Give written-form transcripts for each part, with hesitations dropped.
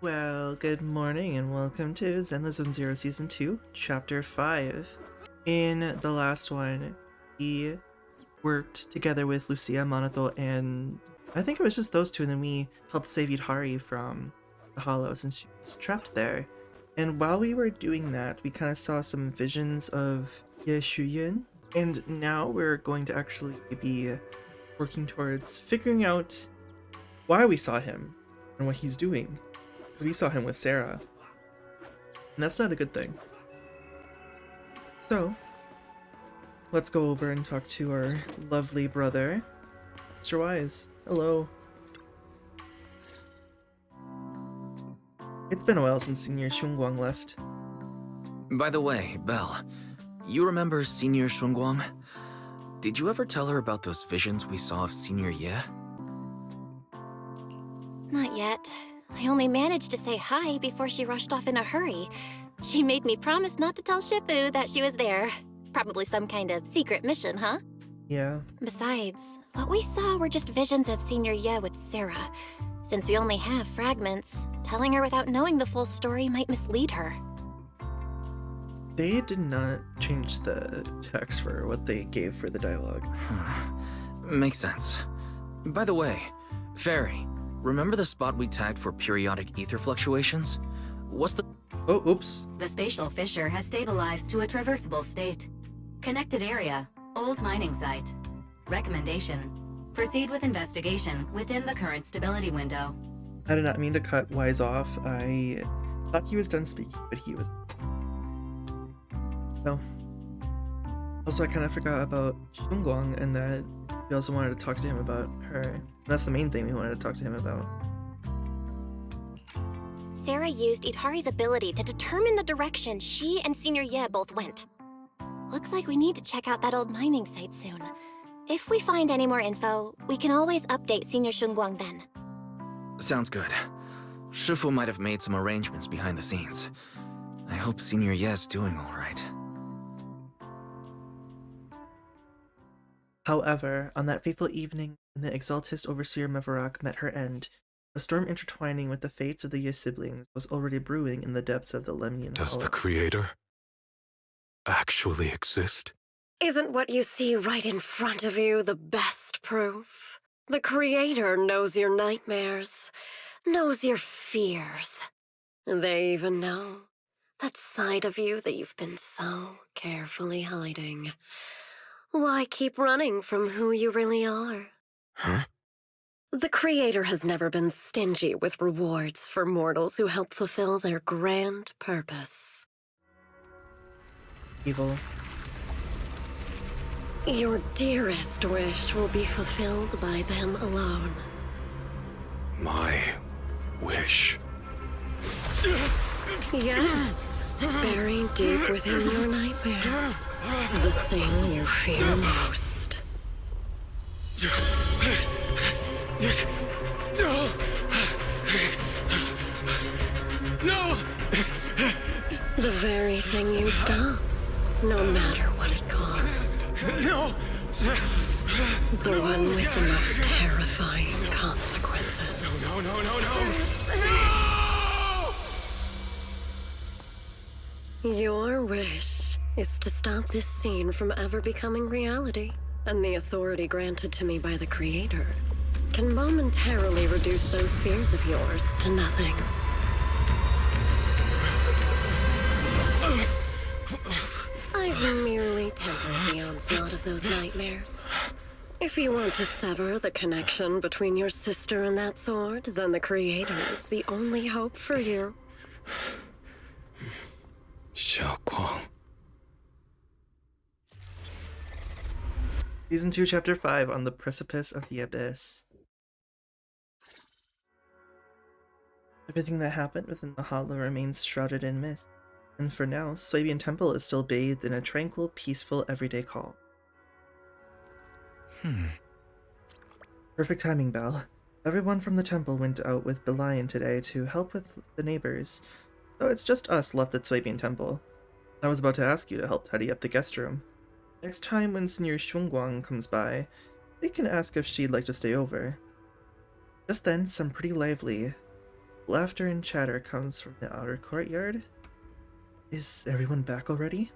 Well, good morning and welcome to Zenless Zone Zero Season 2, Chapter 5. In the last one, we worked together with Lucia, Monato, and I think it was just those two, and then we helped save Idhari from the Hollow since she was trapped there. And while we were doing that, we kind of saw some visions of Yeshuyun, and now we're going to actually be working towards figuring out why we saw him and what he's doing. Because we saw him with Sarah, and that's not a good thing. So, let's go over and talk to our lovely brother, Mr. Wise. Hello. It's been a while since Senior Shunguang left. By the way, Belle, you remember Senior Shunguang? Did you ever tell her about those visions we saw of Senior Ye? Not yet. I only managed to say hi before she rushed off in a hurry. She made me promise not to tell Shifu that she was there. Probably some kind of secret mission, huh? Yeah. Besides, what we saw were just visions of Senior Ye with Sarah. Since we only have fragments, telling her without knowing the full story might mislead her. They did not change the text for what they gave for the dialogue. Makes sense. By the way, Fairy, remember the spot we tagged for periodic ether fluctuations? What's the— Oh, oops. The spatial fissure has stabilized to a traversable state. Connected area, old mining site. Recommendation: proceed with investigation within the current stability window. I did not mean to cut Wise off. I thought he was done speaking, but he was. No. Also, I kind of forgot about Shunguang and that we also wanted to talk to him about her. That's the main thing we wanted to talk to him about. Sarah used Idhari's ability to determine the direction she and Senior Ye both went. Looks like we need to check out that old mining site soon. If we find any more info, we can always update Senior Shunguang then. Sounds good. Shifu might have made some arrangements behind the scenes. I hope Senior Ye's doing alright. However, on that fateful evening when the Exaltist Overseer Mevarak met her end, a storm intertwining with the fates of the Yi siblings was already brewing in the depths of the Lemnian Does Hollow. the Creator actually exist? Isn't what you see right in front of you the best proof? The Creator knows your nightmares, knows your fears. They even know that side of you that you've been so carefully hiding. Why keep running from who you really are? Huh? The Creator has never been stingy with rewards for mortals who help fulfill their grand purpose. Evil. Your dearest wish will be fulfilled by them alone. My wish. Yes, buried deep within your nightmares. The thing you fear most. No! No! The very thing you'd stop, no matter what it cost. No! The one with the most terrifying consequences. No, no, no, no! No! Your wish is to stop this scene from ever becoming reality, and the authority granted to me by the Creator can momentarily reduce those fears of yours to nothing. I've merely tempered the onslaught of those nightmares. If you want to sever the connection between your sister and that sword, then the Creator is the only hope for you. Xiaoguang. Season 2, Chapter 5, On the Precipice of the Abyss. Everything that happened within the hollow remains shrouded in mist, and for now, Swabian Temple is still bathed in a tranquil, peaceful, everyday calm. Perfect timing, Belle. Everyone from the temple went out with Belian today to help with the neighbors, so it's just us left at Swabian Temple. I was about to ask you to help tidy up the guest room. Next time when Senior Shunguang comes by, we can ask if she'd like to stay over. Just then, some pretty lively Laughter and chatter comes from the outer courtyard. Is everyone back already?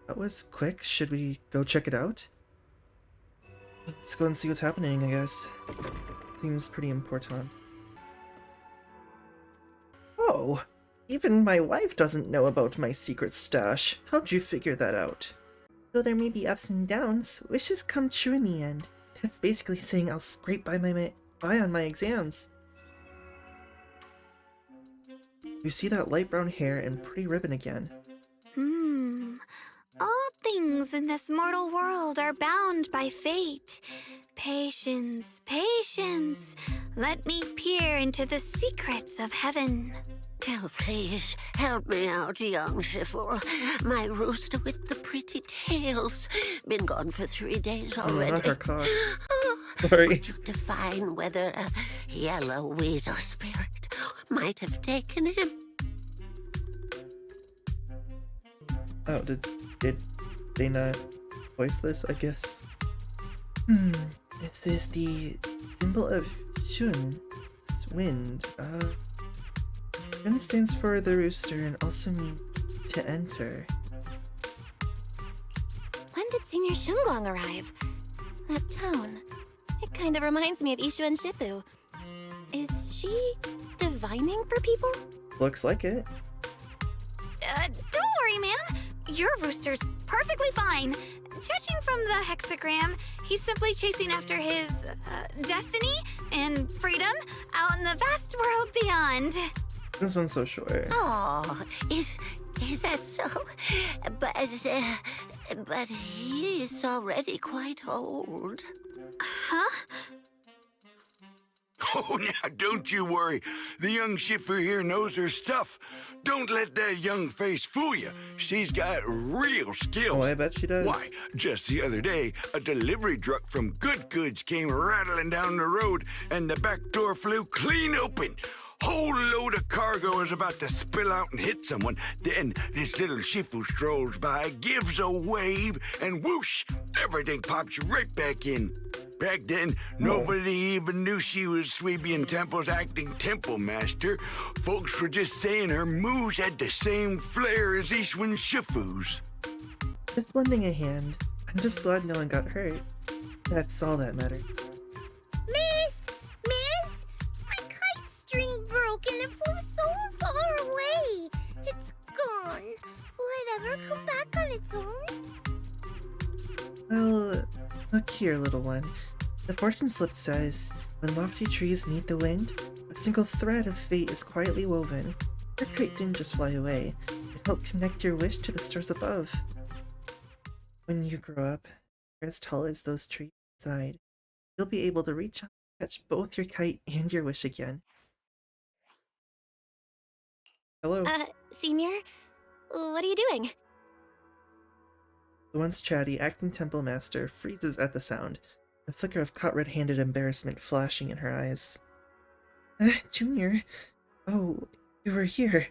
That was quick. Should we go check it out? Let's go and see what's happening, I guess. Seems pretty important. Oh, even my wife doesn't know about my secret stash. How'd you figure that out? Though there may be ups and downs, wishes come true in the end. That's basically saying I'll scrape by on my exams. You see that light brown hair and pretty ribbon again. All things in this mortal world are bound by fate. Patience, patience. Let me peer into the secrets of heaven. Oh, please, help me out, young Shifu. My rooster with the pretty tails. Been gone for 3 days already. Not her cock. Sorry. Could you define whether a yellow weasel spirit might have taken him? Oh, did they not voice this, I guess? This is the symbol of Shun. It's wind. Shun stands for the rooster and also means to enter. When did Senior Shunglong arrive? That tone. It kind of reminds me of Ishu and Shifu. Is she divining for people? Looks like it. Don't worry, ma'am. Your rooster's perfectly fine. Judging from the hexagram, he's simply chasing after his destiny and freedom out in the vast world beyond. This one's so short. Oh, is that so? But he is already quite old. Huh? Oh, now don't you worry. The young Shifu here knows her stuff. Don't let that young face fool you. She's got real skills. Oh, I bet she does. Why, just the other day, a delivery truck from Good Goods came rattling down the road, and the back door flew clean open. Whole load of cargo was about to spill out and hit someone. Then this little Shifu strolls by, gives a wave, and whoosh, everything pops right back in. Back then, nobody even knew she was Sweebian Temple's acting temple master. Folks were just saying her moves had the same flair as Ishwin Shifu's. Just lending a hand. I'm just glad no one got hurt. That's all that matters. Miss! My kite string broke and it flew so far away. It's gone. Will it ever come back on its own? Well, look here, little one. The fortune slip says, when lofty trees meet the wind, a single thread of fate is quietly woven. Your kite didn't just fly away. It helped connect your wish to the stars above. When you grow up, you're as tall as those trees inside. You'll be able to reach out and catch both your kite and your wish again. Hello. Senior? What are you doing? The once chatty acting temple master freezes at the sound, a flicker of caught red-handed embarrassment flashing in her eyes. Junior? Oh, you were here.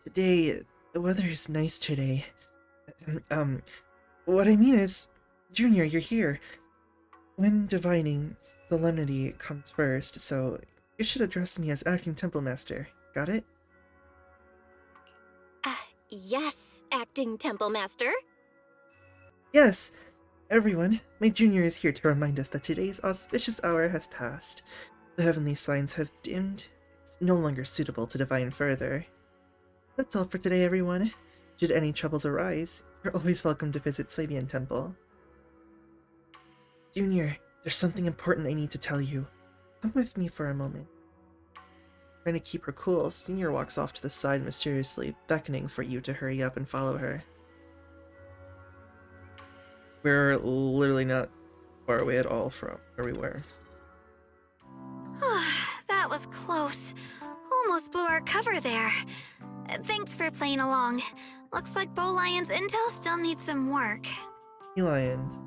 Today, the weather is nice today. What I mean is, Junior, you're here. When divining, solemnity comes first, so you should address me as acting temple master. Got it? Yes, acting temple master. Yes! Everyone, my junior is here to remind us that today's auspicious hour has passed. The heavenly signs have dimmed. It's no longer suitable to divine further. That's all for today, everyone. Should any troubles arise, you're always welcome to visit Swabian Temple. Junior, there's something important I need to tell you. Come with me for a moment. Trying to keep her cool, Senior walks off to the side mysteriously, beckoning for you to hurry up and follow her. We're literally not far away at all from where we were. That was close. Almost blew our cover there. Thanks for playing along. Looks like Bow Lion's intel still needs some work. Sea lions.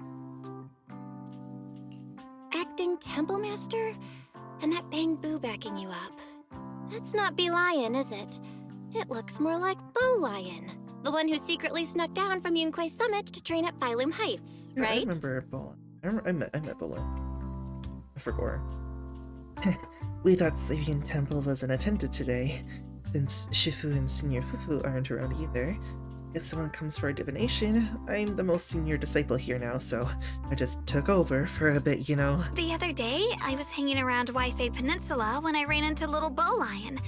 Acting temple master? And that Bang Boo backing you up. That's not Bee Lion, is it? It looks more like Bow Lion. The one who secretly snuck down from Yunquay Summit to train at Phylum Heights, Yeah, right? I remember Bolan. I met Bolan. I forgot. We thought Sabian Temple wasn't attended today, since Shifu and Senior Fufu aren't around either. If someone comes for a divination, I'm the most senior disciple here now, so I just took over for a bit, you know. The other day, I was hanging around Waifei Peninsula when I ran into little Bowlion.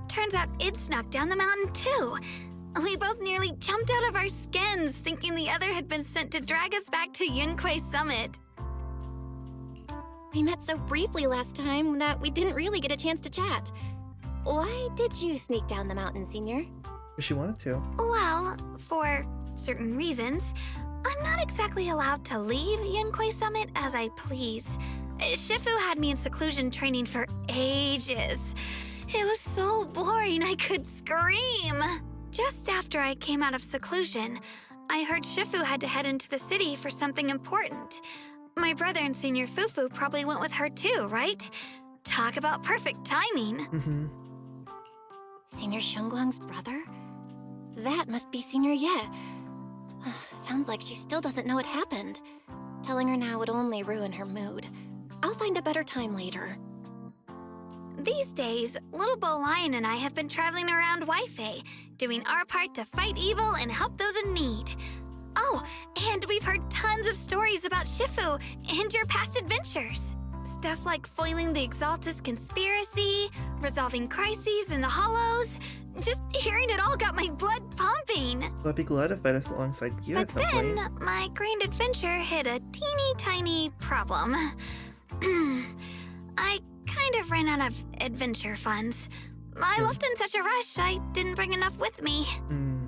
Turns out it snuck down the mountain too. We both nearly jumped out of our skins, thinking the other had been sent to drag us back to Yunquei Summit. We met so briefly last time that we didn't really get a chance to chat. Why did you sneak down the mountain, Senior? She wanted to. Well, for certain reasons, I'm not exactly allowed to leave Yunquei Summit as I please. Shifu had me in seclusion training for ages. It was so boring I could scream. Just after I came out of seclusion, I heard Shifu had to head into the city for something important. My brother and Senior Fufu probably went with her too, right? Talk about perfect timing. Mm-hmm. Senior Shunguang's brother? That must be Senior Ye. Sounds like she still doesn't know what happened. Telling her now would only ruin her mood. I'll find a better time later. These days, little Bo Lion and I have been traveling around Waifei, doing our part to fight evil and help those in need. Oh, and we've heard tons of stories about Shifu and your past adventures. Stuff like foiling the Exaltus conspiracy, resolving crises in the Hollows. Just hearing it all got my blood pumping. Well, I'd be glad to fight us alongside you But at some then, point. my grand adventure hit a teeny tiny problem. I kind of ran out of adventure funds. I left in such a rush, I didn't bring enough with me.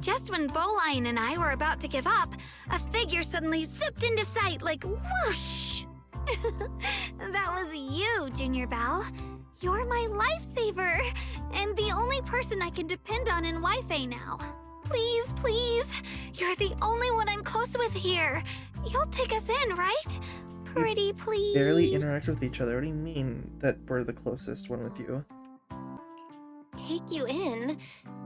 Just when Bowline and I were about to give up, a figure suddenly zipped into sight like whoosh! That was you, Junior Belle. You're my lifesaver, and the only person I can depend on in Waifei now. Please, please, you're the only one I'm close with here. You'll take us in, right? Pretty please. Barely interact with each other. What do you mean that we're the closest one with you? Take you in?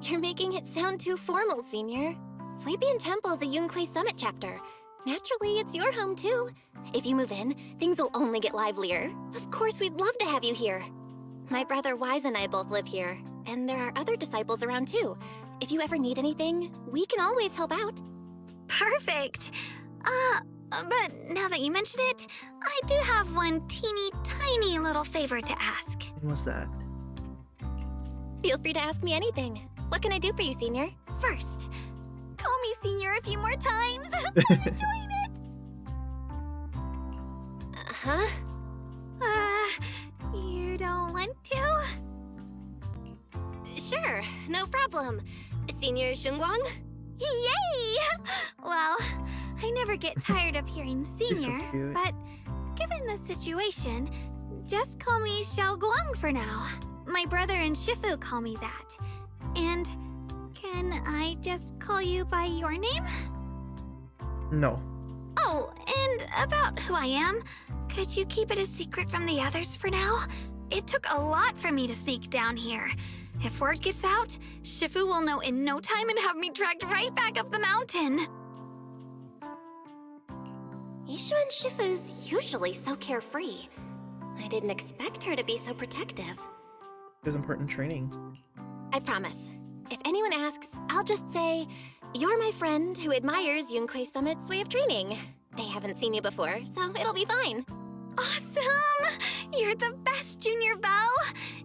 You're making it sound too formal, Senior. Swabian Temple's a Yunquei Summit chapter. Naturally, it's your home too. If you move in, things will only get livelier. Of course, we'd love to have you here. My brother Wise and I both live here, and there are other disciples around too. If you ever need anything, we can always help out. Perfect. But now that you mention it, I do have one teeny tiny little favor to ask. And what's that? Feel free to ask me anything. What can I do for you, Senior? First, call me Senior a few more times. I'm enjoying it. Huh? You don't want to? Sure, no problem. Senior Shunguang? Yay! Well, I never get tired of hearing Senior, so cute. but given the situation, just call me Xiao Guang for now. My brother and Shifu call me that. And can I just call you by your name? No. Oh, and about who I am, could you keep it a secret from the others for now? It took a lot for me to sneak down here. If word gets out, Shifu will know in no time and have me dragged right back up the mountain. Ishu and Shifu's usually so carefree. I didn't expect her to be so protective. It was important training. I promise. If anyone asks, I'll just say, you're my friend who admires Yunquei Summit's way of training. They haven't seen you before, so it'll be fine. Awesome! You're the best, Junior Belle.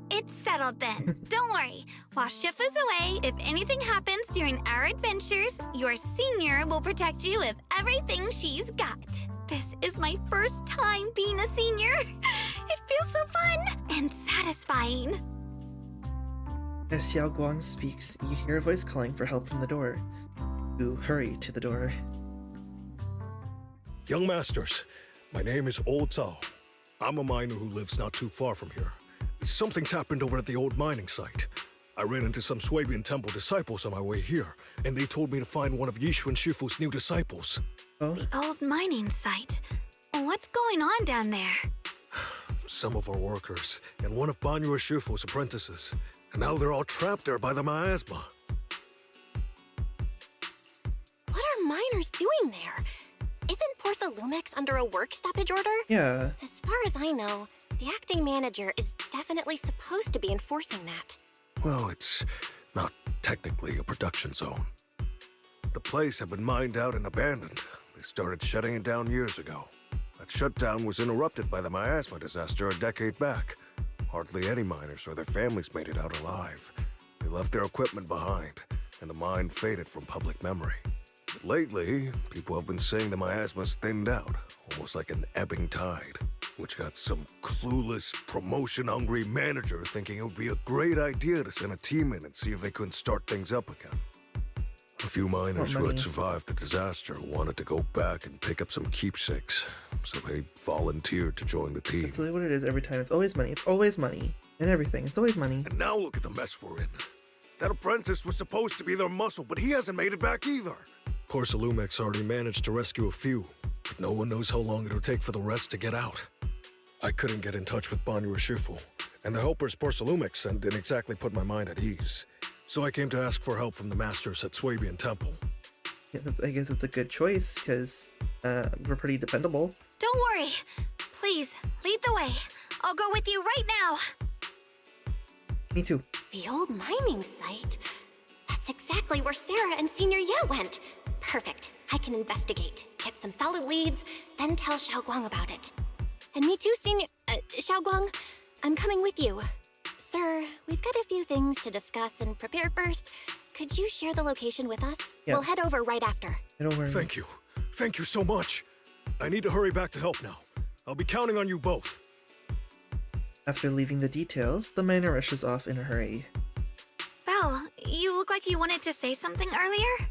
It's settled then. Don't worry. While Shifu's away, if anything happens during our adventures, your Senior will protect you with everything she's got. This is my first time being a Senior. It feels so fun and satisfying. As Xiao Guang speaks, you hear a voice calling for help from the door. You hurry to the door. Young masters, my name is Old Zhao. I'm a miner who lives not too far from here. Something's happened over at the old mining site. I ran into some Swabian Temple disciples on my way here, and they told me to find one of Yishu and Shifu's new disciples. Oh? The old mining site. What's going on down there? Some of our workers, and one of Banyu and Shifu's apprentices. And now they're all trapped there by the miasma. What are miners doing there? Isn't Portha Lumex under a work stoppage order? Yeah. As far as I know, The acting manager is definitely supposed to be enforcing that. Well, it's not technically a production zone. The place had been mined out and abandoned. They started shutting it down years ago. That shutdown was interrupted by the miasma disaster a decade back. Hardly any miners or their families made it out alive. They left their equipment behind, and the mine faded from public memory. But lately, people have been saying the miasma's thinned out, almost like an ebbing tide, which got some clueless, promotion-hungry manager thinking it would be a great idea to send a team in and see if they couldn't start things up again. A few miners who had survived the disaster wanted to go back and pick up some keepsakes, so they volunteered to join the team. That's really what it is every time. It's always money. It's always money. And everything. It's always money. And now look at the mess we're in. That apprentice was supposed to be their muscle, but he hasn't made it back either. Porcelumix already managed to rescue a few, but no one knows how long it'll take for the rest to get out. I couldn't get in touch with Banyue Shifu, and the helpers Porcelumix sent didn't exactly put my mind at ease. So I came to ask for help from the masters at Swabian Temple. Yeah, I guess it's a good choice, because we're pretty dependable. Don't worry. Please, lead the way. I'll go with you right now. Me too. The old mining site? That's exactly where Sarah and Senior Ye went. Perfect. I can investigate, get some solid leads, then tell Xiaoguang about it. And me too, Xiaoguang. I'm coming with you. Sir, we've got a few things to discuss and prepare first. Could you share the location with us? Yeah. We'll head over right after. Don't worry. Thank you. Thank you so much. I need to hurry back to help now. I'll be counting on you both. After leaving the details, the miner rushes off in a hurry. Belle, you look like you wanted to say something earlier?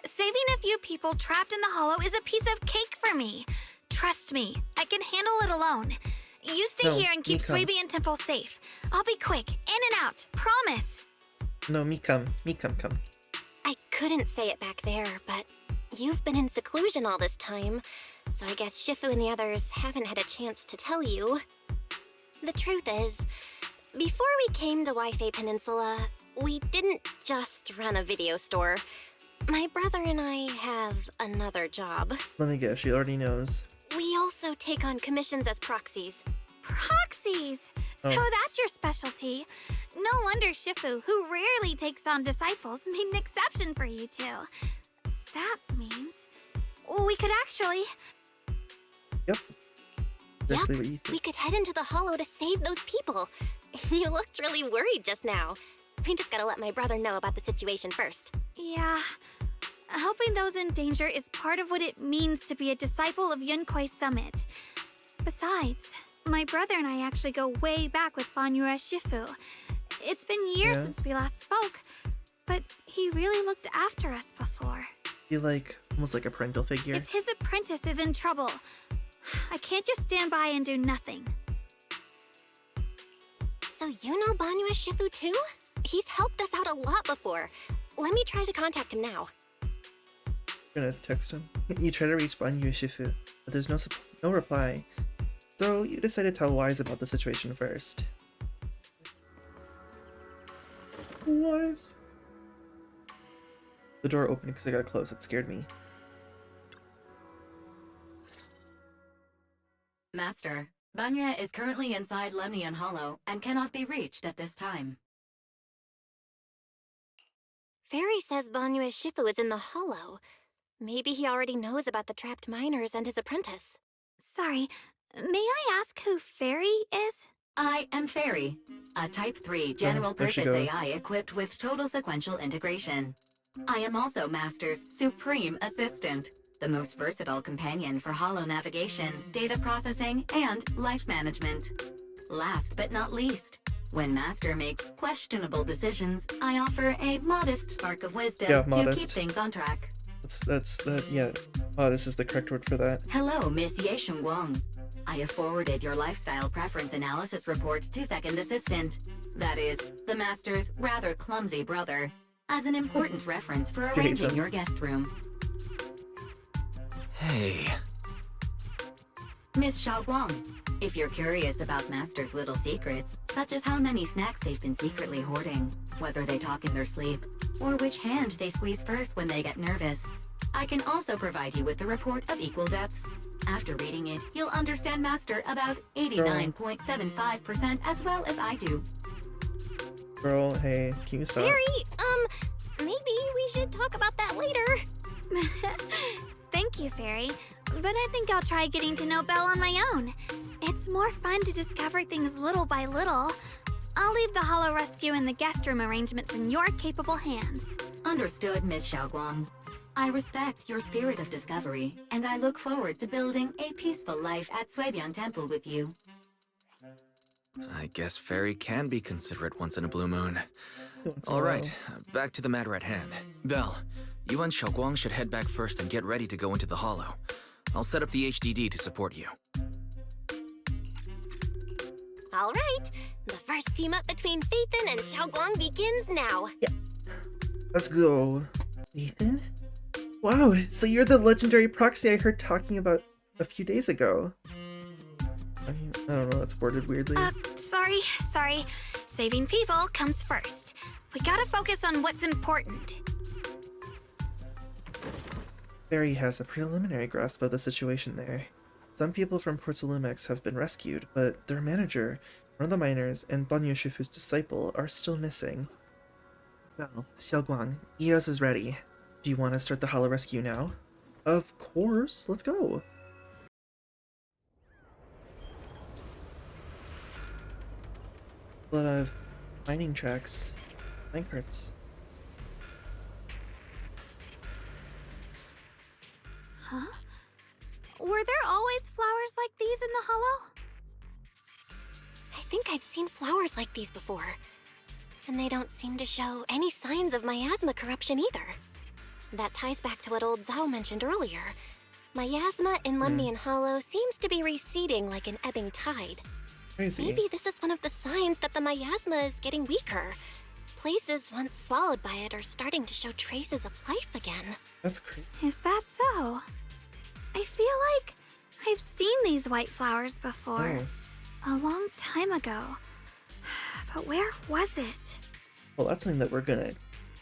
Saving a few people trapped in the hollow is a piece of cake for me. Trust me, I can handle it alone. You stay No, here and keep Mikam. Swabian Temple safe. I'll be quick, in and out, promise. No, me come. I couldn't say it back there, but you've been in seclusion all this time, so I guess Shifu and the others haven't had a chance to tell you. The truth is, before we came to Waifei Peninsula, we didn't just run a video store. My brother and I have another job. Let me guess, she already knows. We also take on commissions as proxies. Proxies! Oh. So that's your specialty. No wonder Shifu, who rarely takes on disciples, made an exception for you two. That means we could actually... Yep. Exactly Yep, what you think. we could head into the hollow to save those people. You looked really worried just now. We just gotta let my brother know about the situation first. Yeah. Helping those in danger is part of what it means to be a disciple of Yunkwei Summit. Besides, my brother and I actually go way back with Banyue Shifu. It's been years Yeah. since we last spoke, but he really looked after us before. Be like, almost like a parental figure. If his apprentice is in trouble, I can't just stand by and do nothing. So you know Banyue Shifu too? He's helped us out a lot before. Let me try to contact him now. I'm gonna text him. You try to reach Banyue Shifu, but there's no reply. So you decide to tell Wise about the situation first. Wise. The door opened because I got close. It scared me. Master, Banyue is currently inside Lemnian Hollow and cannot be reached at this time. Fairy says Banyue Shifu is in the hollow. Maybe he already knows about the trapped miners and his apprentice. Sorry, may I ask who Fairy is? I am Fairy, a Type 3 general-purpose there she goes. AI equipped with total sequential integration. I am also Master's supreme assistant, the most versatile companion for holo navigation, data processing, and life management. Last but not least, when Master makes questionable decisions, I offer a modest spark of wisdom Yeah, to modest. keep things on track. Yeah. Oh, this is the correct word for that. Hello, Miss Ye Shengguang. I have forwarded your lifestyle preference analysis report to Second Assistant. That is, the Master's rather clumsy brother, as an important reference for hates arranging him. your guest room. Hey. Miss Xiaoguang, if you're curious about Master's little secrets, such as how many snacks they've been secretly hoarding, whether they talk in their sleep, or which hand they squeeze first when they get nervous, I can also provide you with a report of equal depth. After reading it, you'll understand Master about 89.75% as well as I do. Girl, hey, can you stop? Maybe we should talk about that later. Thank you, Fairy. But I think I'll try getting to know Belle on my own. It's more fun to discover things little by little. I'll leave the Hollow Rescue and the guest room arrangements in your capable hands. Understood, Miss Xiaoguang. I respect your spirit of discovery, and I look forward to building a peaceful life at Suibian Temple with you. I guess Fairy can be considerate once in a blue moon. Once in a All right, while. back to the matter at hand. Belle, you and Xiaoguang should head back first and get ready to go into the Hollow. I'll set up the HDD to support you. All right, the first team up between Phaethon and Xiaoguang begins now. Let's go. Ethan? Wow, so you're the legendary proxy I heard talking about a few days ago. I mean, I don't know, that's worded weirdly. Sorry. Saving people comes first. We gotta focus on what's important. Barry has a preliminary grasp of the situation there. Some people from Port Lumex have been rescued, but their manager, one of the miners, and Banyu Shifu's disciple are still missing. Well, Xiaoguang, EOS is ready. Do you want to start the Hollow Rescue now? Of course, let's go! A lot of mining tracks, minecarts. Huh? Were there always flowers like these in the Hollow? I think I've seen flowers like these before. And they don't seem to show any signs of miasma corruption either. That ties back to what old Zhao mentioned earlier. Miasma in Lemnian Hollow seems to be receding like an ebbing tide. Crazy. Maybe this is one of the signs that the miasma is getting weaker. Places once swallowed by it are starting to show traces of life again. That's crazy. Is that so? I feel like I've seen these white flowers before. Oh. A long time ago. But where was it? Well, that's something that we're gonna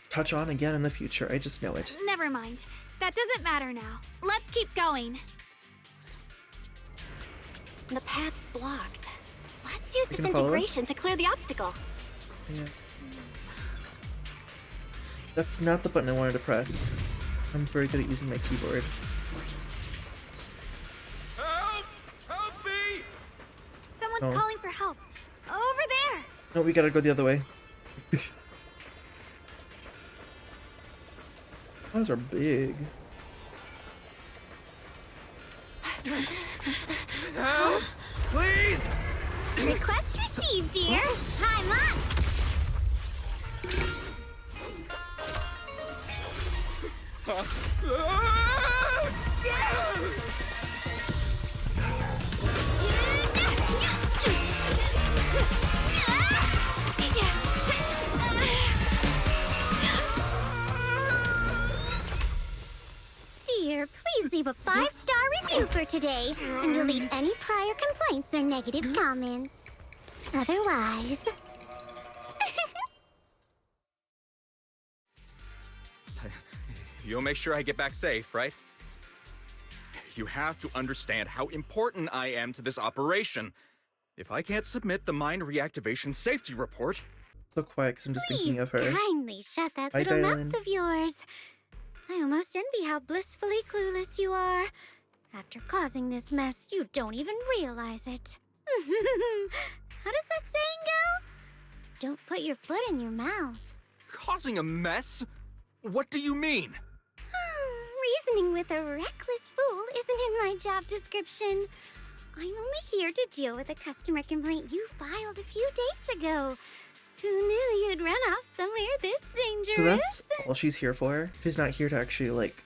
touch on again in the future, I just know it. Never mind. That doesn't matter now. Let's keep going. The path's blocked. Let's use You gonna follow us? disintegration to clear the obstacle. Yeah. That's not the button I wanted to press. I'm very good at using my keyboard. Help! Help me! Someone's Oh. calling for help. Over there! No, we gotta go the other way. Those are big. Help! Please! Request received, dear. I'm on. Dear, please leave a 5-star review for today and delete any prior complaints or negative comments. Otherwise... You'll make sure I get back safe, right? You have to understand how important I am to this operation. If I can't submit the mine reactivation safety report... So quiet because I'm just thinking of her. kindly shut that Hi, little Dylan. mouth of yours. I almost envy how blissfully clueless you are. After causing this mess, you don't even realize it. How does that saying go? Don't put your foot in your mouth. Causing a mess? What do you mean? Reasoning with a reckless fool isn't in my job description. I'm only here to deal with a customer complaint you filed a few days ago. Who knew you'd run off somewhere this dangerous? So that's all she's here for? She's not here to actually, like,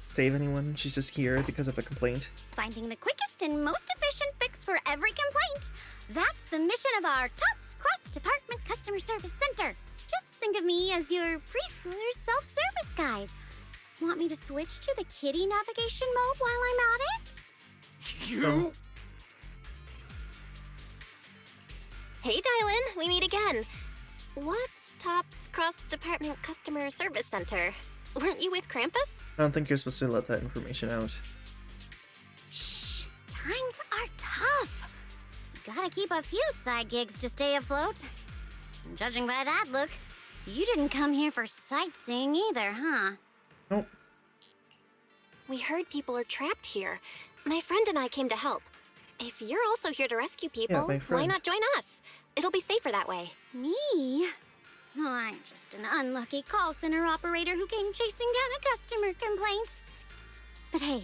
save anyone. She's just here because of a complaint. Finding the quickest and most efficient fix for every complaint. That's the mission of our TOPS Cross-Department Customer Service Center. Just think of me as your preschooler's self-service guide. Want me to switch to the kiddie navigation mode while I'm at it? You... Hey, Dylan, we meet again. What's TOPS Cross-Department Customer Service Center? Weren't you with Krampus? I don't think you're supposed to let that information out. Shh. Times are tough. Gotta keep a few side gigs to stay afloat. Judging by that look, you didn't come here for sightseeing either, huh? Nope. We heard people are trapped here. My friend and I came to help. If you're also here to rescue people, my why friend. not join us? It'll be safer that way. Me? I'm just an unlucky call center operator who came chasing down a customer complaint. But hey,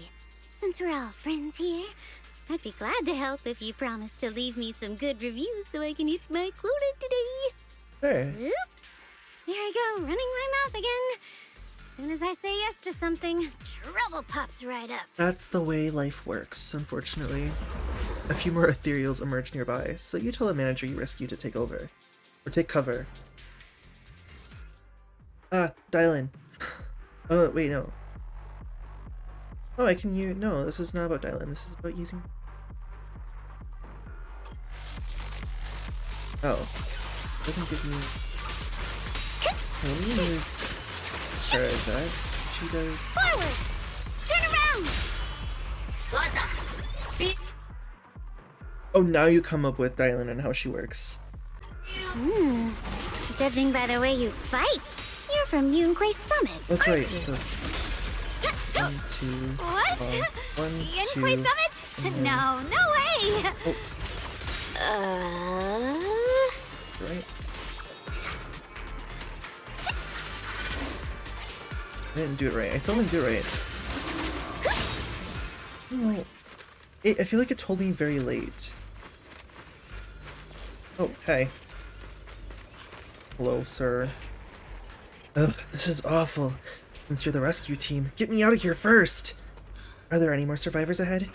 since we're all friends here, I'd be glad to help if you promise to leave me some good reviews so I can hit my quota today. There. Oops. There I go, running my mouth again. As soon as I say yes to something, trouble pops right up. That's the way life works, unfortunately. A few more ethereals emerge nearby, so you tell the manager you rescued to take over. Or take cover. Dial in. Oh, wait, no. Oh, I can use... No, this is not about dial in. This is about using... Oh. It doesn't give me... Can we use... Sarah that? She does... Forward! Turn around! Oh, now you come up with dial in and how she works. Judging by the way you fight, you're from Youu Summit. That's right. So it's 1, 2... What? 1, 2... Yanquay Summit? No, no way! Right. I didn't do it right. I still didn't do it right. No. I feel like it told me very late. Oh, hey. Hello, sir. Ugh, this is awful. Since you're the rescue team, get me out of here first! Are there any more survivors ahead?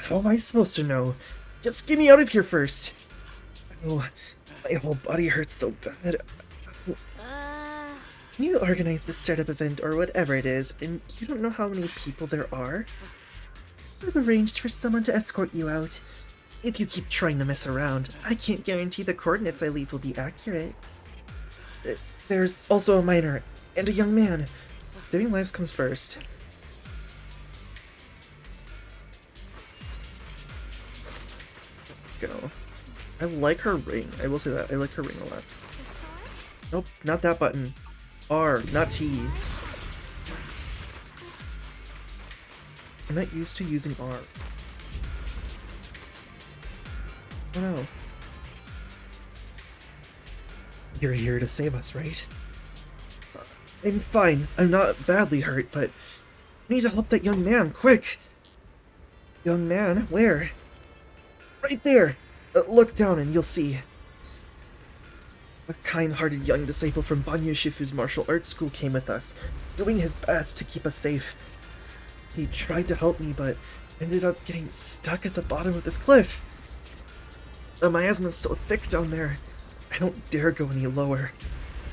How am I supposed to know? Just get me out of here first! Oh, my whole body hurts so bad. Can you organize this startup event or whatever it is, and you don't know how many people there are? I've arranged for someone to escort you out. If you keep trying to mess around, I can't guarantee the coordinates I leave will be accurate. There's also a minor, and a young man. Saving lives comes first. Let's go. I like her ring. I will say that. I like her ring a lot. Nope, not that button. R, not T. I'm not used to using R. Oh no. You're here to save us, right? I'm fine. I'm not badly hurt, but I need to help that young man, quick! Young man, where? Right there! Look down and you'll see. A kind-hearted young disciple from Banyu Shifu's martial arts school came with us, doing his best to keep us safe. He tried to help me, but ended up getting stuck at the bottom of this cliff. The miasma is so thick down there, I don't dare go any lower.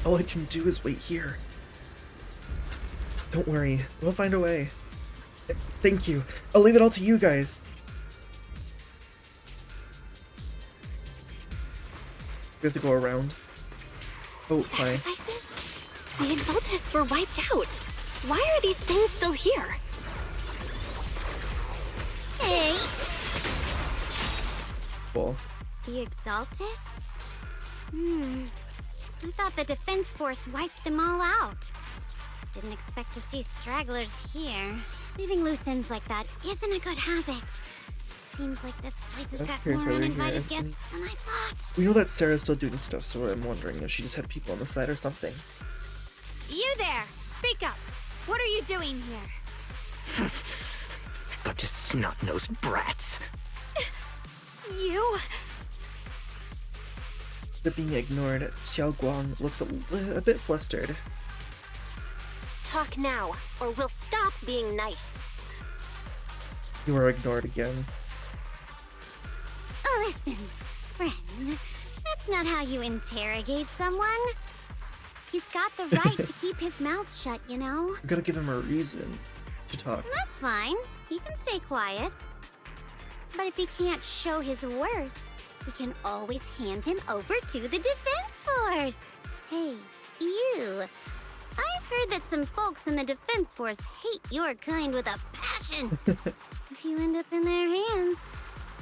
All I can do is wait here. Don't worry, we'll find a way. Thank you. I'll leave it all to you guys. We have to go around. Oh, hi. Sacrifices? The Exaltists were wiped out. Why are these things still here? Hey! Cool. The Exaltists? I thought the defense force wiped them all out. Didn't expect to see stragglers here. Leaving loose ends like that isn't a good habit. Seems like this place has got Here's more where we're uninvited here. guests than I thought. We know that Sarah's still doing stuff, so I'm wondering if she just had people on the side or something. You there! Speak up! What are you doing here? Bunch of snot-nosed brats. You? They're being ignored. Xiao Guang looks a bit flustered. Talk now, or we'll stop being nice. You are ignored again. Oh, listen, friends. That's not how you interrogate someone. He's got the right to keep his mouth shut, you know? You gotta give him a reason to talk. That's fine. He can stay quiet. But if he can't show his worth, we can always hand him over to the defense force. Hey, you. I've heard that some folks in the defense force hate your kind with a passion. If if you end up in their hands.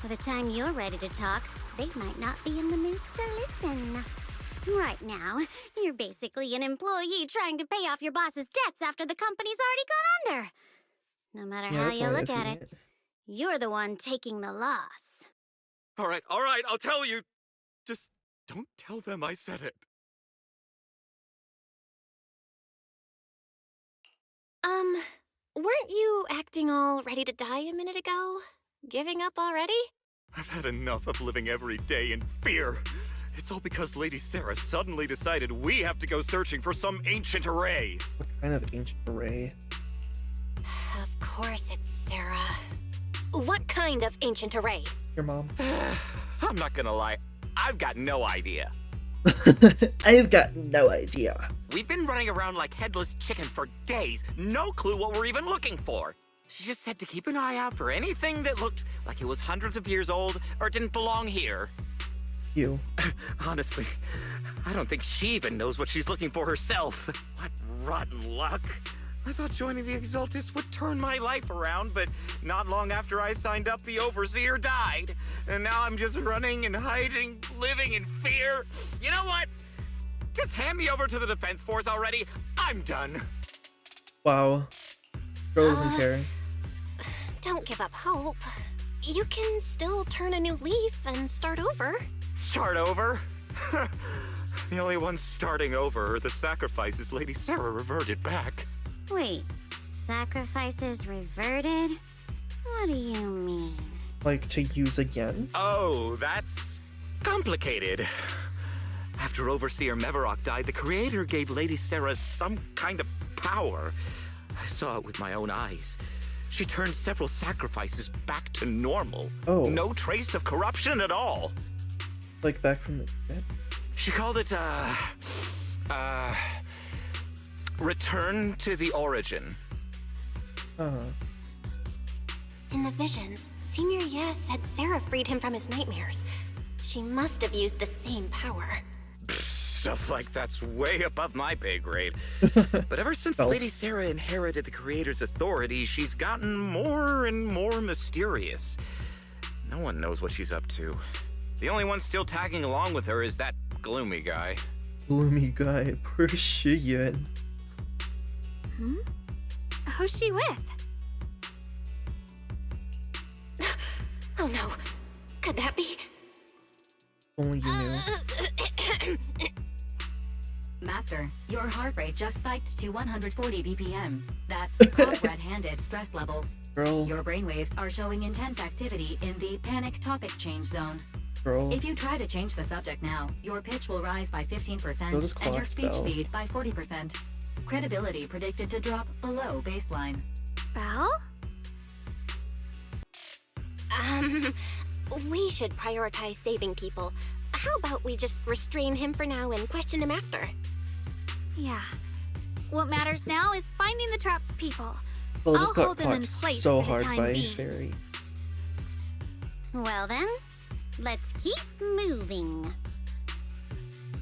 By the time you're ready to talk, they might not be in the mood to listen. Right now, you're basically an employee trying to pay off your boss's debts after the company's already gone under. No matter how that's you one way look of at seeing it, you're the one taking the loss. All right, I'll tell you. Just don't tell them I said it. Weren't you acting all ready to die a minute ago? Giving up already? I've had enough of living every day in fear. It's all because Lady Sarah suddenly decided we have to go searching for some ancient array. What kind of ancient array? Of course it's Sarah. What kind of ancient array? Your mom. I'm not gonna lie, I've got no idea. I've got no idea. We've been running around like headless chickens for days. No clue what we're even looking for. She just said to keep an eye out for anything that looked like it was hundreds of years old or didn't belong here. You. Honestly, I don't think she even knows what she's looking for herself. What rotten luck. I thought joining the Exaltis would turn my life around, but not long after I signed up, the Overseer died. And now I'm just running and hiding, living in fear. You know what? Just hand me over to the Defense Force already. I'm done. Wow. Girl doesn't care. Don't give up hope. You can still turn a new leaf and start over. Start over? The only ones starting over are the sacrifices Lady Sarah reverted back. Wait, sacrifices reverted? What do you mean? Like, to use again? Oh, that's complicated. After Overseer Mevarok died, the Creator gave Lady Sarah some kind of power. I saw it with my own eyes. She turned several sacrifices back to normal. Oh. No trace of corruption at all. Like back from the dead? She called it, return to the origin. In the visions, Senior Ye said Sarah freed him from his nightmares. She must have used the same power. Stuff like that's way above my pay grade. But ever since Lady Sarah inherited the Creator's authority, she's gotten more and more mysterious. No one knows what she's up to. The only one still tagging along with her is that gloomy guy. Gloomy guy, poor Shiyun. Who's she with? Oh no. Could that be? Only you knew. Master, your heart rate just spiked to 140 BPM. That's called red-handed stress levels. Girl. Your brainwaves are showing intense activity in the panic topic change zone. Girl. If you try to change the subject now, your pitch will rise by 15% Those and your clocks, speech Belle. speed by 40%. Credibility predicted to drop below baseline. Belle? We should prioritize saving people. How about we just restrain him for now and question him after? Yeah. What matters now is finding the trapped people. Well, I'll just got hold him in clocked place so for the hard time by being. Fairy. Well then, let's keep moving.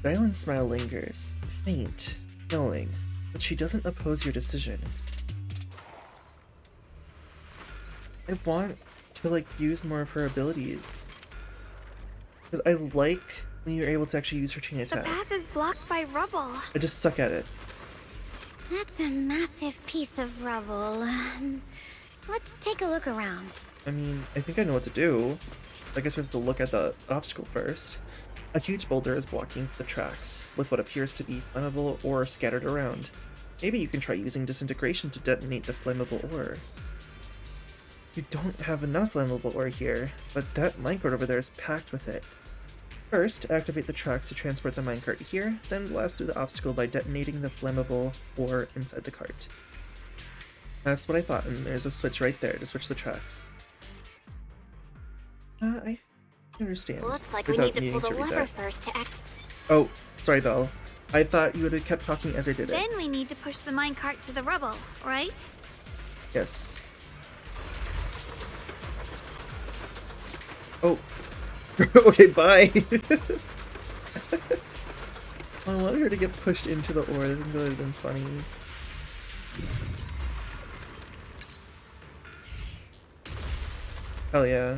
Dylan's smile lingers, faint, knowing, but she doesn't oppose your decision. I want to, like, use more of her abilities. Because I like when you're able to actually use her chain The attack. path is blocked by rubble. I just suck at it. That's a massive piece of rubble. Let's take a look around. I mean, I think I know what to do. I guess we have to look at the obstacle first. A huge boulder is blocking the tracks, with what appears to be flammable ore scattered around. Maybe you can try using disintegration to detonate the flammable ore. You don't have enough flammable ore here, but that minecart over there is packed with it. First, activate the tracks to transport the minecart here, then blast through the obstacle by detonating the flammable ore inside the cart. That's what I thought, and there's a switch right there to switch the tracks. I understand. Looks like we without need to needing pull the read lever that. first to act. Oh, sorry, Belle. I thought you would have kept talking as I did it. Then we need to push the minecart to the rubble, right? Yes. Oh. Okay, bye. I wanted her to get pushed into the ore. I think that would have been funny. Hell yeah.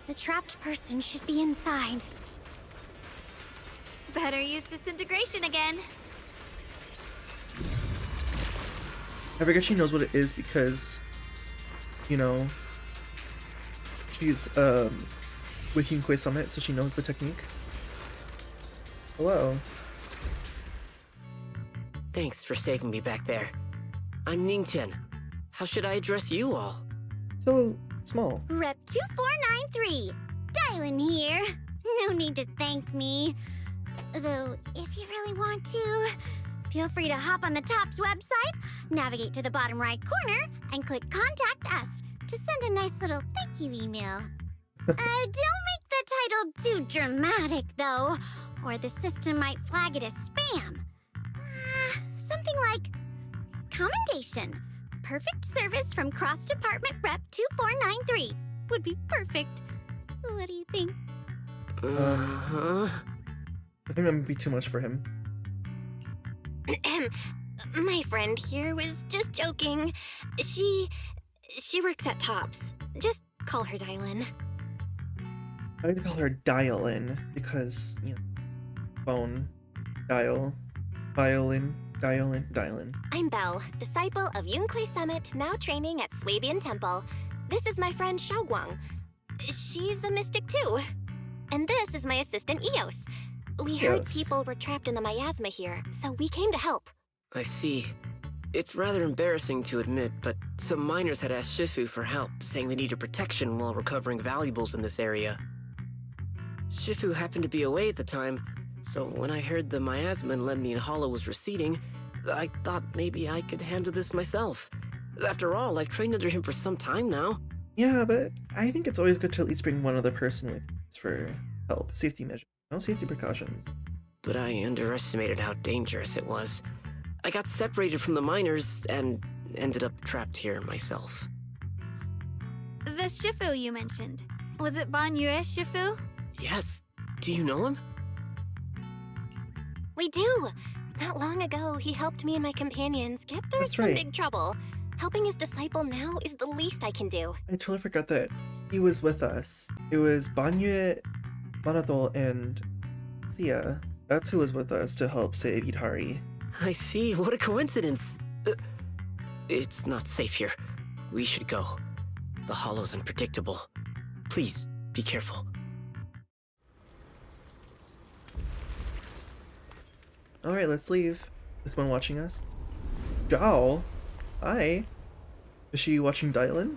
The trapped person should be inside. Better use disintegration again. I forget she knows what it is because, you know, she's with Yunkui Summit, so she knows the technique. Hello. Thanks for saving me back there. I'm Ningtian. How should I address you all? So small. Rep 2493. Dylan here. No need to thank me. Though, if you really want to, feel free to hop on the TOPS website, navigate to the bottom right corner, and click Contact Us to send a nice little thank you email. Don't make the title too dramatic, though, or the system might flag it as spam. Something like, Commendation. Perfect service from Cross Department Rep 2493 would be perfect. What do you think? I think that might be too much for him. My friend here was just joking. She works at TOPS. Just call her Dylan. I would call her Dial-In because, you know, phone, dial, violin, dial-in. I'm Belle, disciple of Yunkui Summit, now training at Swabian Temple. This is my friend Xiaoguang. She's a mystic too. And this is my assistant Eos. We heard people were trapped in the miasma here, so we came to help. I see. It's rather embarrassing to admit, but some miners had asked Shifu for help, saying they needed protection while recovering valuables in this area. Shifu happened to be away at the time, so when I heard the miasma in Lemnian Hollow was receding, I thought maybe I could handle this myself. After all, I've trained under him for some time now. Yeah, but I think it's always good to at least bring one other person with for help. Safety measures. No safety precautions. But I underestimated how dangerous it was. I got separated from the miners and ended up trapped here myself. The Shifu you mentioned. Was it Banyue Shifu? Yes. Do you know him? We do. Not long ago, he helped me and my companions get through That's some right. big trouble. Helping his disciple now is the least I can do. I totally forgot that he was with us. It was Banyue, Manatol, and Sia. That's who was with us to help save Idhari. I see. What a coincidence. It's not safe here. We should go. The hollow's unpredictable. Please, be careful. Alright, let's leave. Is one watching us? Zhao? Hi. Is she watching Dylan?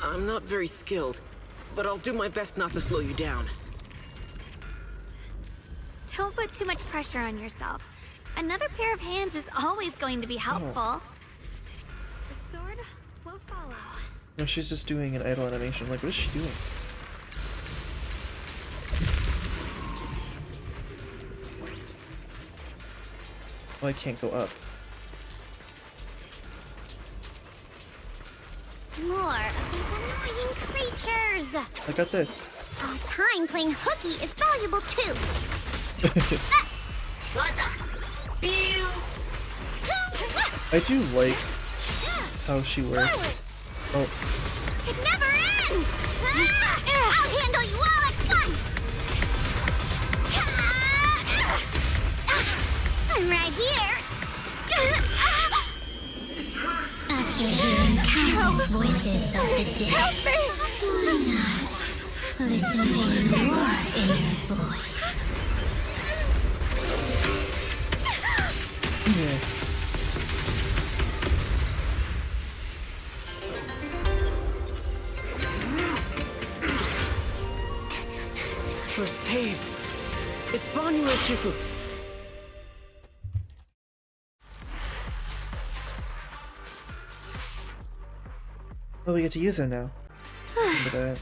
I'm not very skilled, but I'll do my best not to slow you down. Don't put too much pressure on yourself. Another pair of hands is always going to be helpful. The sword will follow. No, she's just doing an idle animation. Like, what is she doing? Oh, I can't go up. More of these annoying creatures! I got this. All time playing hooky is valuable too! I do like how she works. Oh, It never ends! I'll handle you all at once! I'm right here! After hearing countless voices of the dead, why not listen to your inner voice? yeah. We're saved. It's Banyue Shifu. Oh, we get to use him now. Look at that.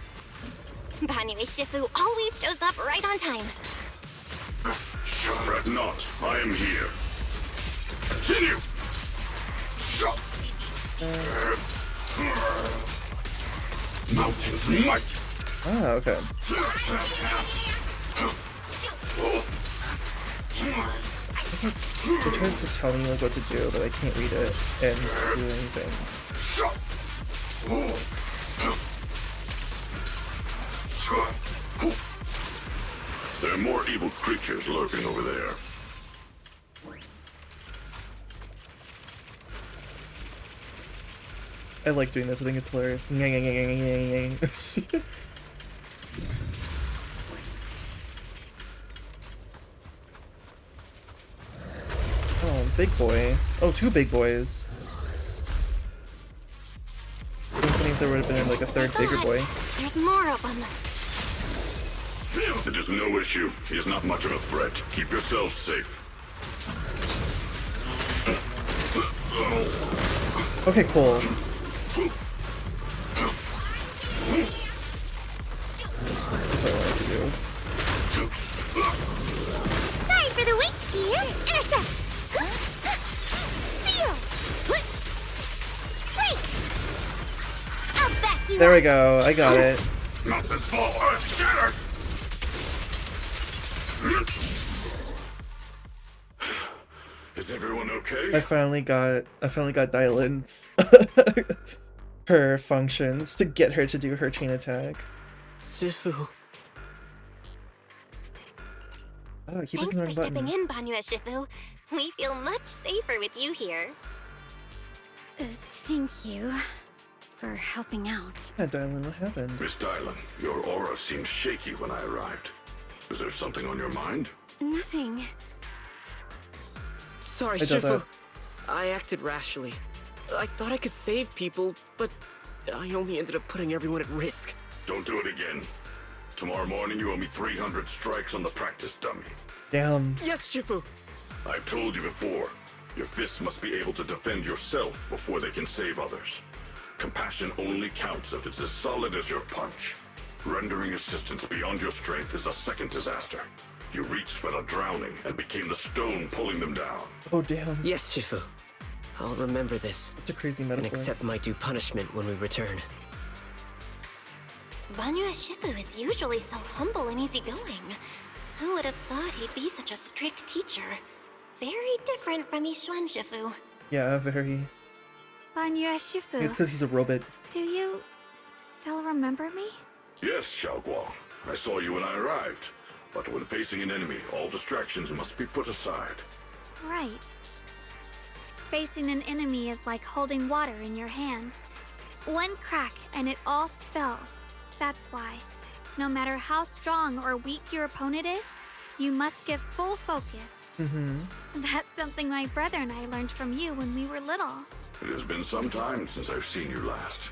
Banyue Shifu always shows up right on time. Fret not, I am here. Continue! Mountain's might! Ah, okay. It tries to tell me like what to do, but I can't read it and do anything. There are more evil creatures lurking over there. I like doing this. I think it's hilarious. Oh, big boy. Oh, two big boys. It would be funny if there would have been like a third bigger boy. There's more of them. It is no issue. He is not much of a threat. Keep yourselves safe. Okay, cool. That's what I wanted to do. Sorry for the wait, dear. Intercept. Seal. Break. I'll back you There we up. go. I got it. Not this small earth shatters! Is everyone okay? I finally got Dylan's her functions to get her to do her chain attack. Shifu. Oh, I keep Thanks looking for at the stepping button. in, Banyue Shifu. We feel much safer with you here. Thank you for helping out. Yeah, Dylan, what happened? Miss Dylan, your aura seemed shaky when I arrived. Is there something on your mind? Nothing. Sorry, I did Shifu. that. I acted rashly. I thought I could save people, but I only ended up putting everyone at risk. Don't do it again. Tomorrow morning you owe me 300 strikes on the practice dummy. Damn. Yes, Shifu. I've told you before, your fists must be able to defend yourself before they can save others. Compassion only counts if it's as solid as your punch. Rendering assistance beyond your strength is a second disaster. You reached for the drowning and became the stone pulling them down. Oh, damn. Yes, Shifu. I'll remember this That's a crazy and metaphor. accept my due punishment when we return. Banyue Shifu is usually so humble and easygoing. Who would have thought he'd be such a strict teacher? Very different from Yixuan Shifu. Yeah, very. Banyue It's Shifu, because he's a robot. do you still remember me? Yes, Xiaoguang. I saw you when I arrived. But when facing an enemy, all distractions must be put aside. Right. Facing an enemy is like holding water in your hands. One crack and it all spills. That's why, no matter how strong or weak your opponent is, you must give full focus. Mm-hmm. That's something my brother and I learned from you when we were little. It has been some time since I've seen you last.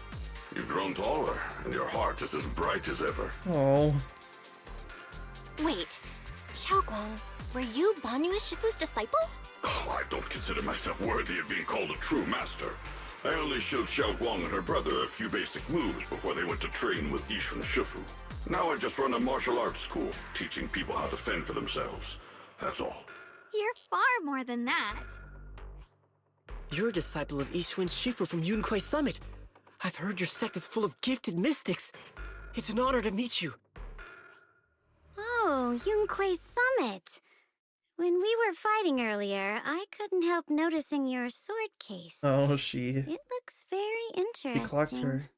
You've grown taller, and your heart is as bright as ever. Oh. Wait, Xiaoguang, were you Banyue Shifu's disciple? Oh, I don't consider myself worthy of being called a true master. I only showed Xiaoguang and her brother a few basic moves before they went to train with Yixuan Shifu. Now I just run a martial arts school, teaching people how to fend for themselves. That's all. You're far more than that. You're a disciple of Yixuan Shifu from Yunquai Summit. I've heard your sect is full of gifted mystics. It's an honor to meet you. Oh, Yunquai Summit. When we were fighting earlier, I couldn't help noticing your sword case. Oh, she. It looks very interesting. She clocked her.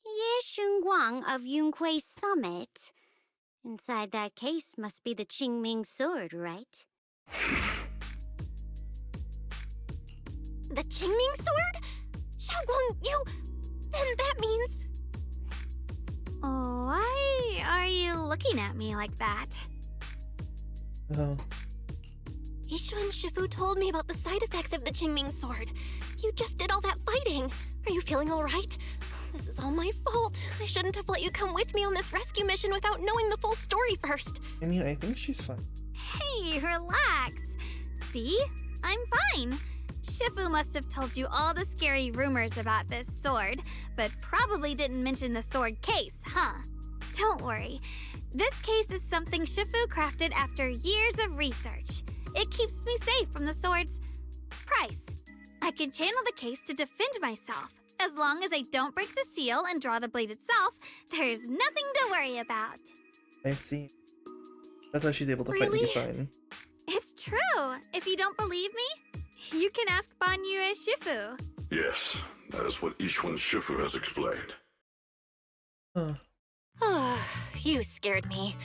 Ye Shunguang of Yunquai Summit. Inside that case must be the Qingming sword, right? The Qingming sword? Xiaoguang, you... Then that means... Why are you looking at me like that? Oh. Yixuan Shifu told me about the side effects of the Qingming sword. You just did all that fighting. Are you feeling all right? This is all my fault. I shouldn't have let you come with me on this rescue mission without knowing the full story first. I mean, I think she's fine. Hey, relax. See? I'm fine. Shifu must have told you all the scary rumors about this sword, but probably didn't mention the sword case, huh? Don't worry. This case is something Shifu crafted after years of research. It keeps me safe from the sword's price. I can channel the case to defend myself. As long as I don't break the seal and draw the blade itself, there's nothing to worry about. I see. That's how she's able to fight and be Really? fine. It's true. If you don't believe me, you can ask Banyue Shifu. Yes, That is what Ishwan Shifu has explained. Huh. Oh, you scared me.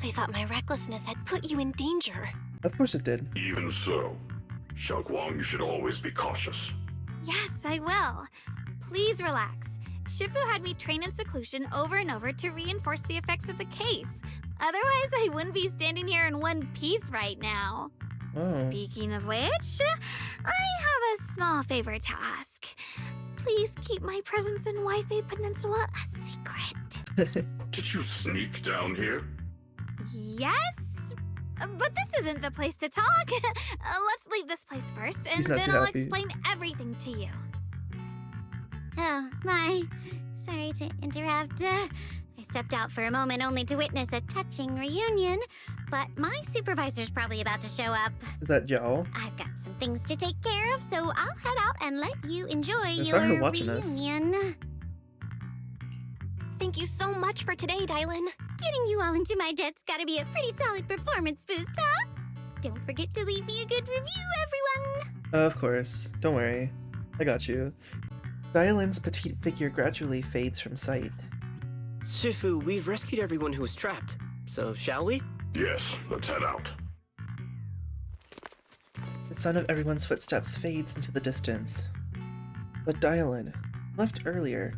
I thought my recklessness had put you in danger. Of course it did. Even so, Xiaoguang, you should always be cautious. Yes, I will. Please relax. Shifu had me train in seclusion over and over to reinforce the effects of the case. Otherwise, I wouldn't be standing here in one piece right now. Oh. Speaking of which, I have a small favor to ask. Please keep my presence in Wi-Fi Peninsula a secret. Did you sneak down here? Yes? But this isn't the place to talk. Let's leave this place first, and He's not then too I'll happy. explain everything to you. Oh, my. Sorry to interrupt. I stepped out for a moment only to witness a touching reunion, but my supervisor's probably about to show up. Is that Zhao? I've got some things to take care of, so I'll head out and let you enjoy I saw her your watching us. reunion. Thank you so much for today, Dylan. Getting you all into my debt's gotta be a pretty solid performance boost, huh? Don't forget to leave me a good review, everyone! Of course. Don't worry. I got you. Dylan's petite figure gradually fades from sight. Shifu, we've rescued everyone who was trapped. So, shall we? Yes, let's head out. The sound of everyone's footsteps fades into the distance. But Dylan, left earlier,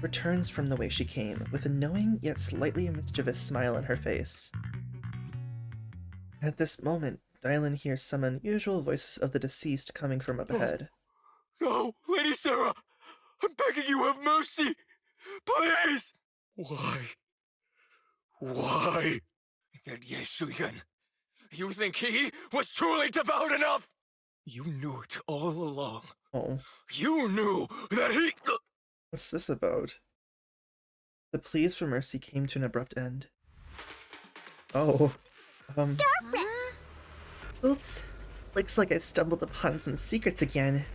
returns from the way she came, with a knowing yet slightly mischievous smile on her face. At this moment, Dylan hears some unusual voices of the deceased coming from up ahead. No, Lady Sarah! I'm begging you, have mercy! Please! Why? Why? That Yeshuyan. You think he was truly devout enough? You knew it all along. Oh, You knew that he... what's this about? The pleas for mercy came to an abrupt end. Oh, oops. Looks like I've stumbled upon some secrets again.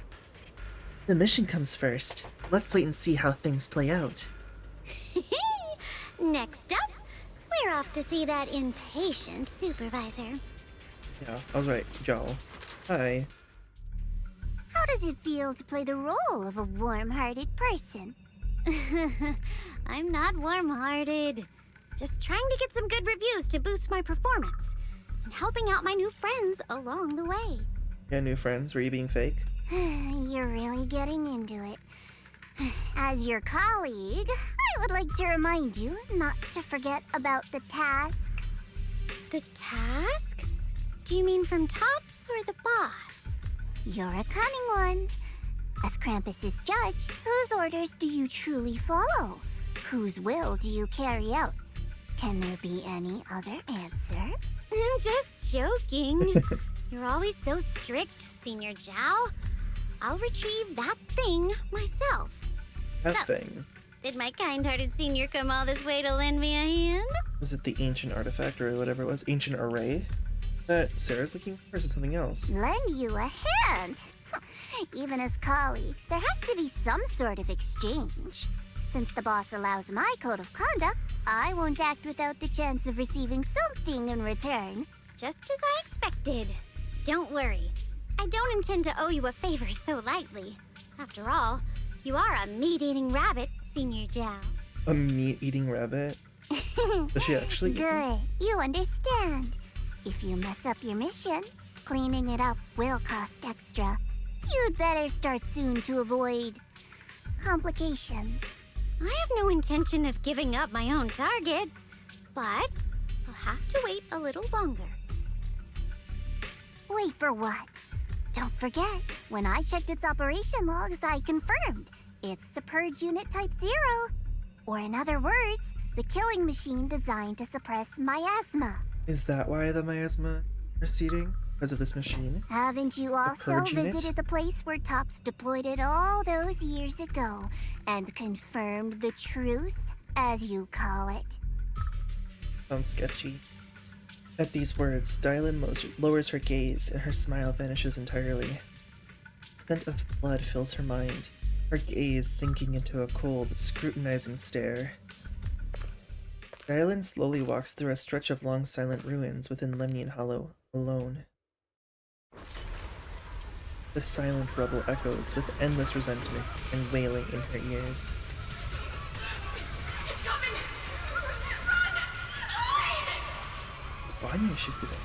The mission comes first. Let's wait and see how things play out. Next up, we're off to see that impatient supervisor. Yeah, I was right, Zhao. Hi. How does it feel to play the role of a warm-hearted person? I'm not warm-hearted. Just trying to get some good reviews to boost my performance. And helping out my new friends along the way. Yeah, new friends. Were you being fake? You're really getting into it. As your colleague, I would like to remind you not to forget about the task. The task? Do you mean from Tops or the boss? You're a cunning one. As Krampus's judge, whose orders do you truly follow? Whose will do you carry out? Can there be any other answer? I'm just joking. You're always so strict, Senior Zhao. I'll retrieve that thing myself. That thing. Did my kind-hearted senior come all this way to lend me a hand? Is it the ancient artifact or whatever it was? Ancient array? That Sarah's looking for? Or is it something else? Lend you a hand? Even as colleagues, there has to be some sort of exchange. Since the boss allows my code of conduct, I won't act without the chance of receiving something in return. Just as I expected. Don't worry. I don't intend to owe you a favor so lightly. After all, you are a meat-eating rabbit, Senior Zhao. A meat-eating rabbit? Does she actually eat them? Good. You understand. If you mess up your mission, cleaning it up will cost extra. You'd better start soon to avoid complications. I have no intention of giving up my own target, but I'll have to wait a little longer. Wait for what? Don't forget, when I checked its operation logs, I confirmed it's the Purge Unit Type 0. Or in other words, the killing machine designed to suppress miasma. Is that why the miasma receding? Because of this machine? Haven't you also Purge Unit? visited the place where Tops deployed it all those years ago and confirmed the truth, as you call it? Sounds sketchy. At these words, Dylan lowers her gaze and her smile vanishes entirely. The scent of blood fills her mind, her gaze sinking into a cold, scrutinizing stare. Dylan slowly walks through a stretch of long silent ruins within Lemnian Hollow, alone. The silent rubble echoes with endless resentment and wailing in her ears. It's coming! Run! Hide! Bonnie should be there.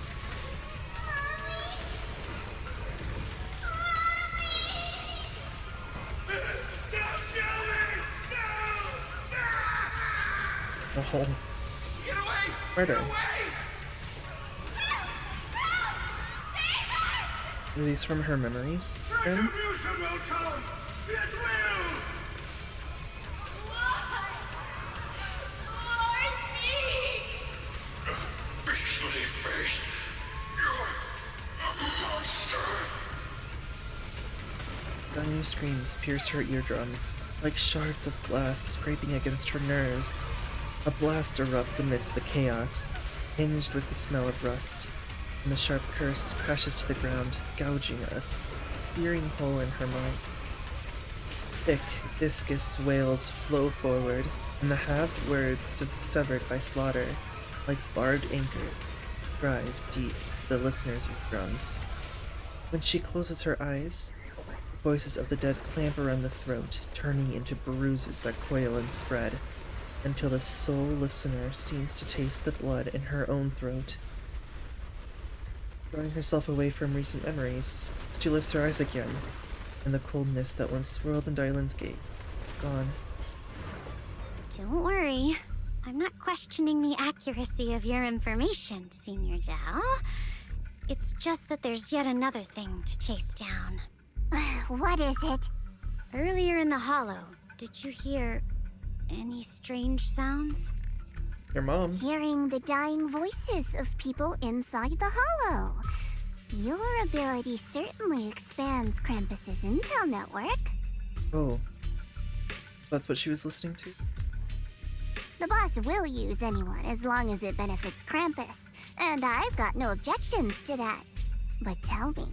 Oh. Get away! Murder. Get away! Are these from her memories? Then? Retribution will come! It will! Why me? Beastly face! You're a monster! Gunny screams pierce her eardrums, like shards of glass scraping against her nerves. A blast erupts amidst the chaos, tinged with the smell of rust, and the sharp curse crashes to the ground, gouging a searing hole in her mind. Thick, viscous wails flow forward, and the halved words severed by slaughter, like barbed anchor, drive deep to the listener's eardrums. When she closes her eyes, the voices of the dead clamp around the throat, turning into bruises that coil and spread, until the sole listener seems to taste the blood in her own throat. Drawing herself away from recent memories, she lifts her eyes again, and the coldness that once swirled in Dylan's gate is gone. Don't worry. I'm not questioning the accuracy of your information, Senior Zhao. It's just that there's yet another thing to chase down. What is it? Earlier in the hollow, did you hear any strange sounds? Your mom. Hearing the dying voices of people inside the hollow. Your ability certainly expands Krampus's intel network. Oh. That's what she was listening to? The boss will use anyone as long as it benefits Krampus, and I've got no objections to that. But tell me,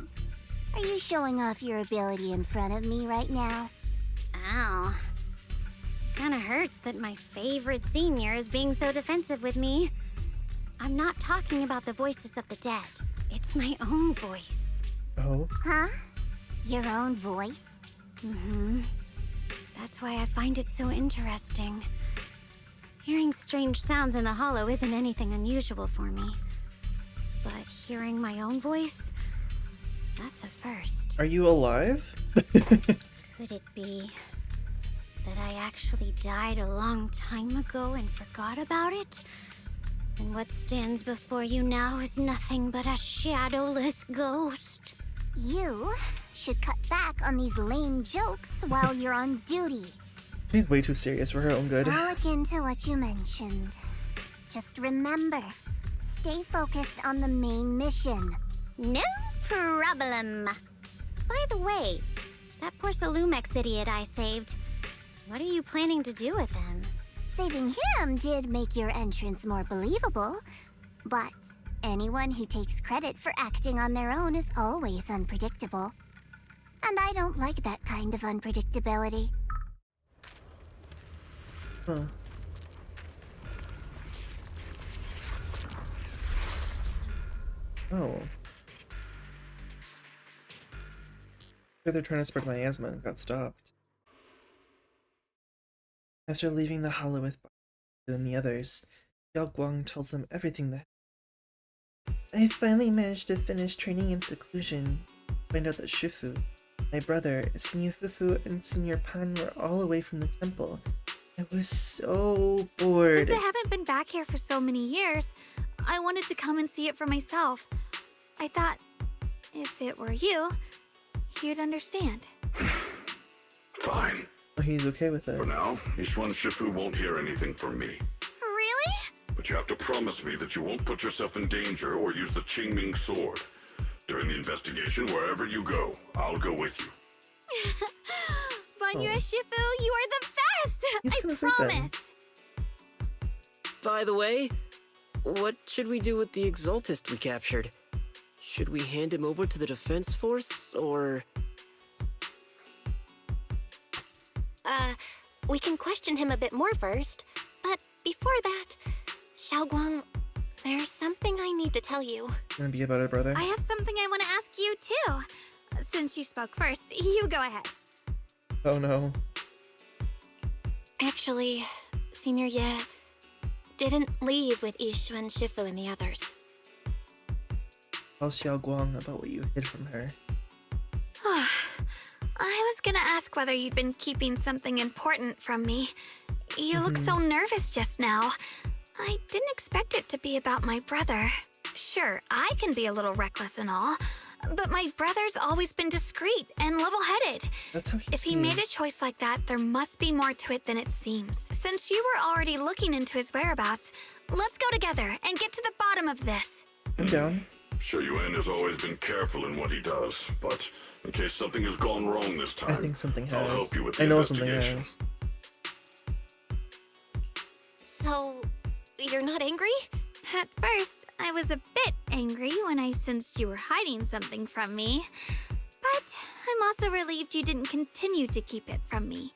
are you showing off your ability in front of me right now? Ow. Kinda hurts that my favorite senior is being so defensive with me. I'm not talking about the voices of the dead. It's my own voice. Oh? Huh? Your own voice? Mm-hmm. That's why I find it so interesting. Hearing strange sounds in the hollow isn't anything unusual for me. But hearing my own voice? That's a first. Are you alive? Could it be that I actually died a long time ago and forgot about it? And what stands before you now is nothing but a shadowless ghost. You should cut back on these lame jokes while you're on duty. She's way too serious for her own good. I'll look into what you mentioned. Just remember, stay focused on the main mission. No problem. By the way, that poor Salumex idiot I saved, what are you planning to do with him? Saving him did make your entrance more believable, but anyone who takes credit for acting on their own is always unpredictable. And I don't like that kind of unpredictability. Huh. Oh. They're trying to spread miasma and got stopped. After leaving the hollow with Baku and the others, Xiao Guang tells them everything that I finally managed to finish training in seclusion. Find out that Shifu, my brother, Senior Fufu, and Senior Pan were all away from the temple. I was so bored. Since I haven't been back here for so many years, I wanted to come and see it for myself. I thought, if it were you, you'd understand. Fine. Oh, he's okay with it. For now, Ishwan Shifu won't hear anything from me. Really? But you have to promise me that you won't put yourself in danger or use the Qingming sword. During the investigation, wherever you go, I'll go with you. Banyue Shifu, you are the best! He's I gonna say that. promise! By the way, what should we do with the Exaltist we captured? Should we hand him over to the defense force, or...? We can question him a bit more first. But before that, Xiao Guang, there's something I need to tell you. Gonna be about her brother. I have something I want to ask you, too. Since you spoke first, you go ahead. Oh no. Actually, Senior Ye didn't leave with Ishu and Shifu and the others. Tell Xiao Guang about what you hid from her. I was gonna ask whether you'd been keeping something important from me. You look so nervous just now. I didn't expect it to be about my brother. Sure, I can be a little reckless and all, but my brother's always been discreet and level-headed. That's how If he made a choice like that, there must be more to it than it seems. Since you were already looking into his whereabouts, let's go together and get to the bottom of this. I'm down. Youu has always been careful in what he does, but in case something has gone wrong this time, I think something has. I'll help you with the I know something investigation. has. So, you're not angry? At first, I was a bit angry when I sensed you were hiding something from me. But I'm also relieved you didn't continue to keep it from me.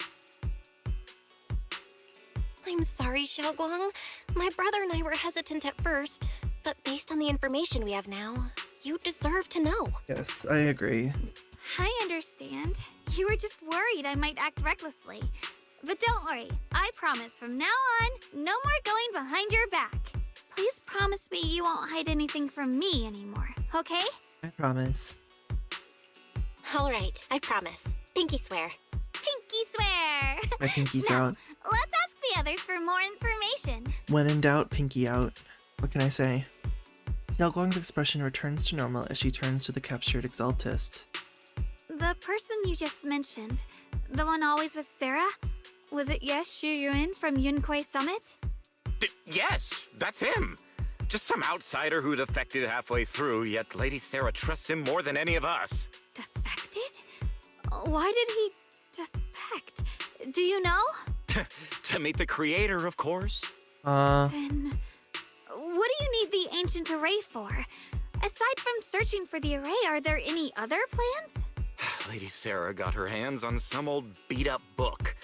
I'm sorry, Xiao Guang. My brother and I were hesitant at first, but based on the information we have now, you deserve to know. Yes, I agree. I understand. You were just worried I might act recklessly. But don't worry, I promise from now on, no more going behind your back. Please promise me you won't hide anything from me anymore, okay? I promise. All right, I promise. Pinky swear. Pinky swear! My pinky's Now, out. let's ask the others for more information. When in doubt, pinky out. What can I say? Xiao Guang's expression returns to normal as she turns to the captured Exaltist. The person you just mentioned, the one always with Sarah? Was it Yes Shuyuin from Yunquei Summit? Yes, that's him. Just some outsider who defected halfway through, yet Lady Sarah trusts him more than any of us. Defected? Why did he defect? Do you know? To meet the creator, of course. Then, what do you need the ancient array for? Aside from searching for the array, are there any other plans? Lady Sarah got her hands on some old beat-up book.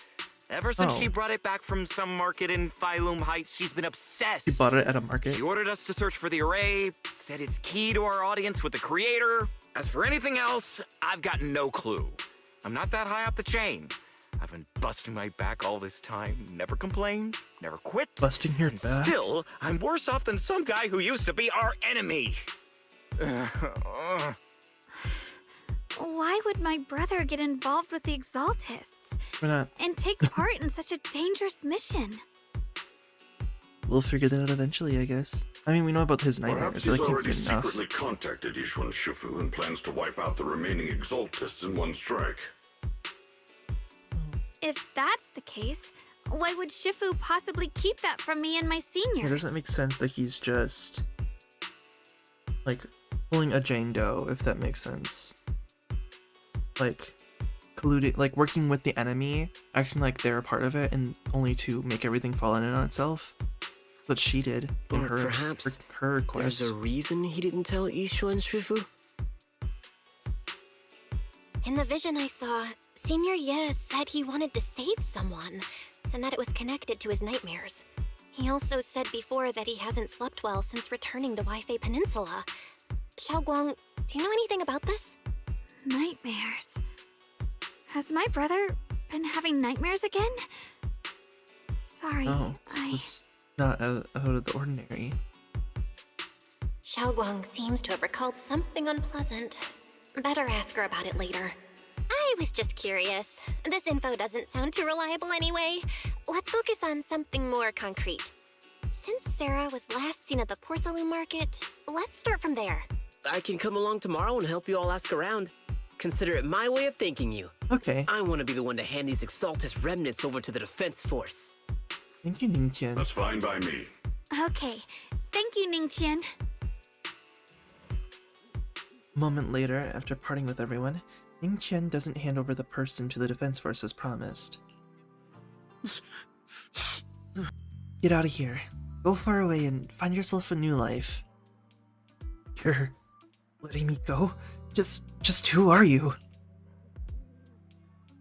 Ever since she brought it back from some market in Phylum Heights, she's been obsessed. You bought it at a market? She ordered us to search for the array, said it's key to our audience with the creator. As for anything else, I've got no clue. I'm not that high up the chain. I've been busting my back all this time, never complained, never quit. Busting your and back? Still, I'm worse off than some guy who used to be our enemy. Why would my brother get involved with the Exaltists? We're not. And take part in such a dangerous mission? We'll figure that out eventually, I guess. I mean, we know about his nightmares, Perhaps but he's that can't already be enough. secretly contacted Ishu and Shifu and plans to wipe out the remaining Exaltists in one strike. If that's the case, why would Shifu possibly keep that from me and my seniors? It doesn't make sense that he's just, like, pulling a Jane Doe, if that makes sense. Like, colluding, like, working with the enemy, acting like they're a part of it, and only to make everything fall in on itself. What she did in Or her, perhaps her quest. there's a reason he didn't tell Ishu and Shifu? In the vision I saw, Senior Ye said he wanted to save someone, and that it was connected to his nightmares. He also said before that he hasn't slept well since returning to Waifei Peninsula. Xiao Guang, do you know anything about this? Nightmares. Has my brother been having nightmares again? Sorry, Oh, it's not out of the ordinary. Xiao Guang seems to have recalled something unpleasant. Better ask her about it later. I was just curious. This info doesn't sound too reliable anyway. Let's focus on something more concrete. Since Sarah was last seen at the porcelain market, let's start from there. I can come along tomorrow and help you all ask around. Consider it my way of thanking you. Okay. I want to be the one to hand these Exaltus remnants over to the defense force. Thank you, Ningqian. That's fine by me. Okay. Thank you, Ningqian. A moment later, after parting with everyone, Ningqian doesn't hand over the person to the defense force as promised. Get out of here. Go far away and find yourself a new life. You're letting me go? Just who are you?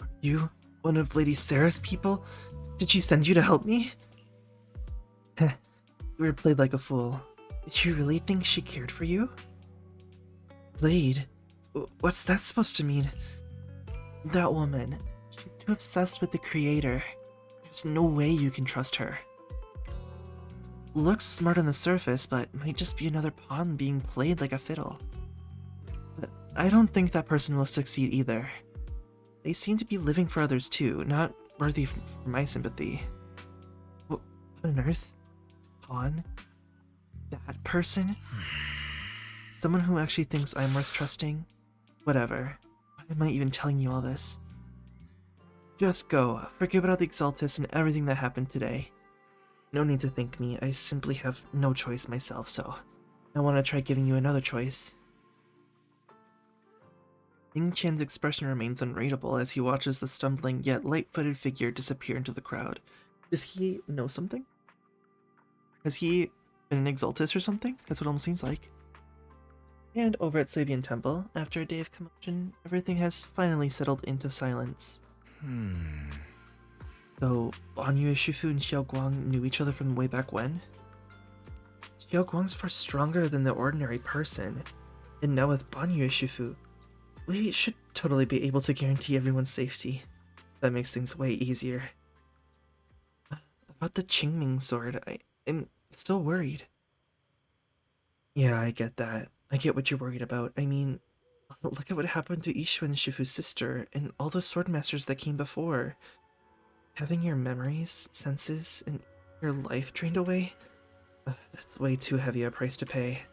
Are you one of Lady Sarah's people? Did she send you to help me? Heh, you were played like a fool. Did you really think she cared for you? Blade, What's that supposed to mean? That woman, she's too obsessed with the creator. There's no way you can trust her. Looks smart on the surface, but might just be another pawn being played like a fiddle. But I don't think that person will succeed either. They seem to be living for others too, not worthy for my sympathy. What on earth? Pawn? That person? Someone who actually thinks I'm worth trusting? Whatever. Why am I even telling you all this? Just go. Forget about the Exaltus and everything that happened today. No need to thank me. I simply have no choice myself, so I want to try giving you another choice. Ning Qian's expression remains unreadable as he watches the stumbling yet light-footed figure disappear into the crowd. Does he know something? Has he been an Exaltus or something? That's what it almost seems like. And over at Swabian Temple, after a day of commotion, everything has finally settled into silence. So, Banyu, Shifu, and Xiaoguang knew each other from way back when? Xiaoguang's far stronger than the ordinary person, and now with Banyu, Shifu, we should totally be able to guarantee everyone's safety. That makes things way easier. About the Qingming sword, I'm still worried. Yeah, I get that. I get what you're worried about. I mean, look at what happened to Yishu and Shifu's sister, and all those swordmasters that came before. Having your memories, senses, and your life drained away? That's way too heavy a price to pay.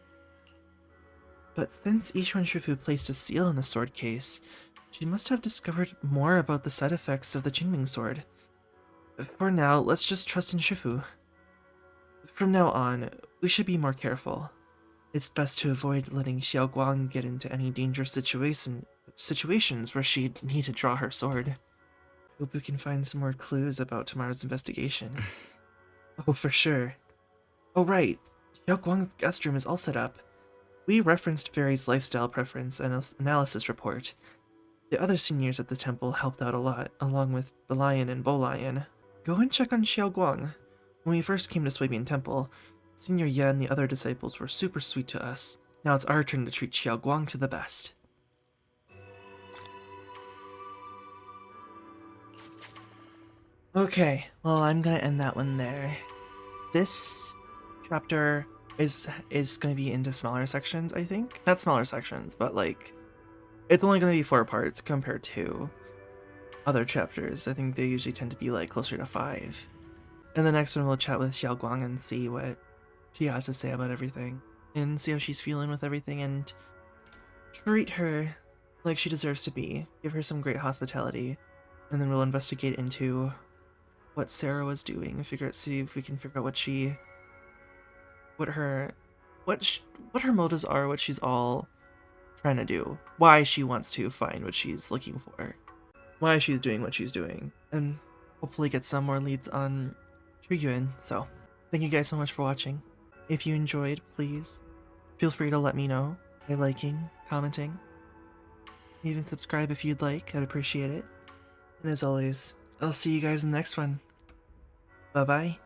But since Yishu and Shifu placed a seal on the sword case, she must have discovered more about the side effects of the Qingming sword. For now, let's just trust in Shifu. From now on, we should be more careful. It's best to avoid letting Xiaoguang get into any dangerous situations where she'd need to draw her sword. Hope we can find some more clues about tomorrow's investigation. Oh, for sure. Oh, right. Xiaoguang's guest room is all set up. We referenced Fairy's lifestyle preference and analysis report. The other seniors at the temple helped out a lot, along with the Lion and Bo Lion. Go and check on Xiaoguang. When we first came to Swabian Temple, Senior Ye and the other disciples were super sweet to us. Now it's our turn to treat Xiaoguang to the best. Okay, well, I'm gonna end that one there. This chapter is gonna be into smaller sections, I think. Not smaller sections, but like, it's only gonna be 4 parts compared to other chapters. I think they usually tend to be like closer to 5. And the next one we'll chat with Xiaoguang and see what she has to say about everything, and see how she's feeling with everything, and treat her like she deserves to be. Give her some great hospitality, and then we'll investigate into what Sarah was doing and see if we can figure out what her motives are, what she's all trying to do, why she wants to find what she's looking for, why she's doing what she's doing, and hopefully get some more leads on Yuyuan. So, thank you guys so much for watching. If you enjoyed, please feel free to let me know by liking, commenting, even subscribe if you'd like. I'd appreciate it. And as always, I'll see you guys in the next one. Bye-bye.